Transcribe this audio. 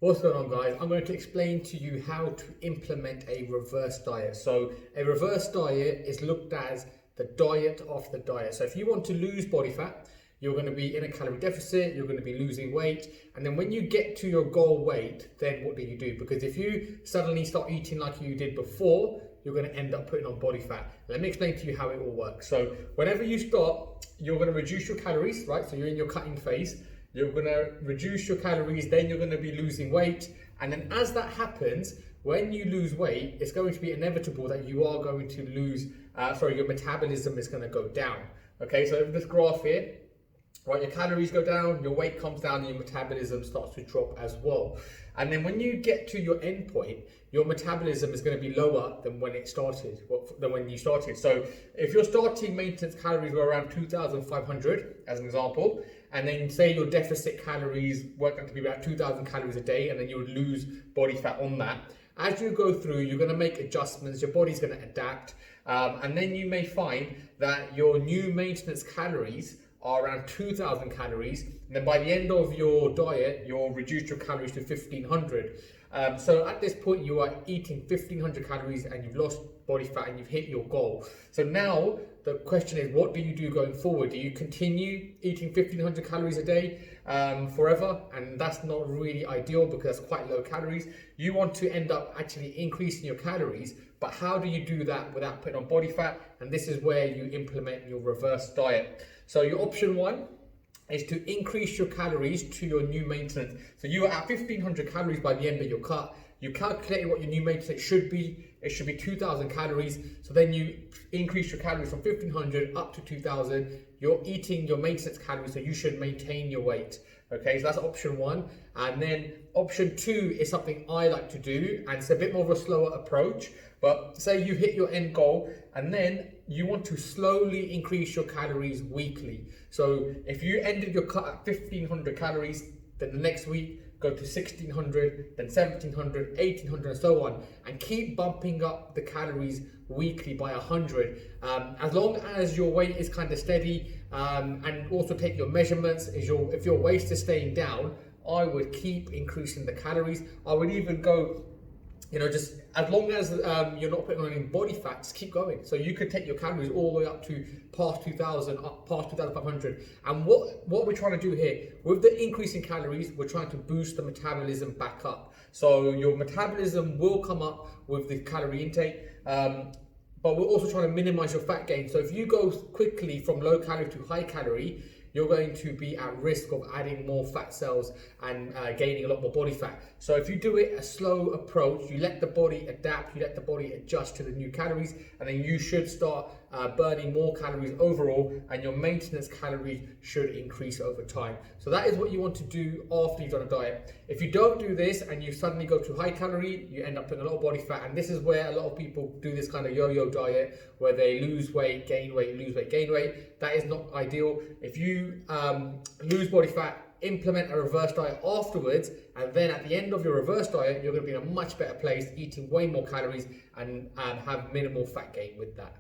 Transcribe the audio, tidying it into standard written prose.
What's going on, guys? I'm going to explain to you how to implement a reverse diet. So a reverse diet is looked at as the diet of the diet. So if you want to lose body fat, you're going to be in a calorie deficit, you're going to be losing weight. And then when you get to your goal weight, then what do? Because if you suddenly start eating like you did before, you're going to end up putting on body fat. Let me explain to you how it all works. So whenever you start, you're going to reduce your calories, right? So you're in your cutting phase. You're going to reduce your calories, then you're going to be losing weight. And then as that happens, when you lose weight, it's going to be inevitable that you are going to lose, your metabolism is going to go down. Okay, so this graph here, right, your calories go down, your weight comes down, and your metabolism starts to drop as well. And then when you get to your end point, your metabolism is going to be lower than when it started, than when you started. So if your starting maintenance calories were around 2,500, as an example, and then say your deficit calories work out to be about 2,000 calories a day, and then you would lose body fat on that. As you go through, you're going to make adjustments, your body's going to adapt, and then you may find that your new maintenance calories are around 2,000 calories, and then by the end of your diet, you'll reduce your calories to 1,500. So at this point, you are eating 1,500 calories and you've lost body fat and you've hit your goal. So now the question is, what do you do going forward? Do you continue eating 1,500 calories a day forever? And that's not really ideal because that's quite low calories. You want to end up actually increasing your calories, but how do you do that without putting on body fat? And this is where you implement your reverse diet. So your option one is to increase your calories to your new maintenance. So you are at 1,500 calories by the end of your cut. You calculated what your new maintenance should be. It should be 2,000 calories. So then you increase your calories from 1,500 up to 2,000. You're eating your maintenance calories, so you should maintain your weight. Okay, so that's option one. And then option two is something I like to do, and it's a bit more of a slower approach. But say you hit your end goal, and then you want to slowly increase your calories weekly. So if you ended your cut at 1,500 calories, then the next week go to 1,600, then 1,700, 1,800, and so on, and keep bumping up the calories weekly by 100. As long as your weight is kind of steady, and also take your measurements. If your waist is staying down, I would keep increasing the calories. I would even go, just as long as you're not putting on any body fat, just keep going. So you could take your calories all the way up to past 2,000, up past 2,500. And what we're trying to do here, with the increase in calories, we're trying to boost the metabolism back up. So your metabolism will come up with the calorie intake, but we're also trying to minimize your fat gain. So if you go quickly from low calorie to high calorie, you're going to be at risk of adding more fat cells and gaining a lot more body fat. So if you do it a slow approach, you let the body adapt, you let the body adjust to the new calories, and then you should start burning more calories overall, and your maintenance calories should increase over time. So that is what you want to do after you've done a diet. If you don't do this and you suddenly go to high calorie, you end up putting a lot of body fat, and this is where a lot of people do this kind of yo-yo diet where they lose weight, gain weight, lose weight, gain weight. That is not ideal. If you lose body fat, implement a reverse diet afterwards, and then at the end of your reverse diet, you're going to be in a much better place, eating way more calories and have minimal fat gain with that.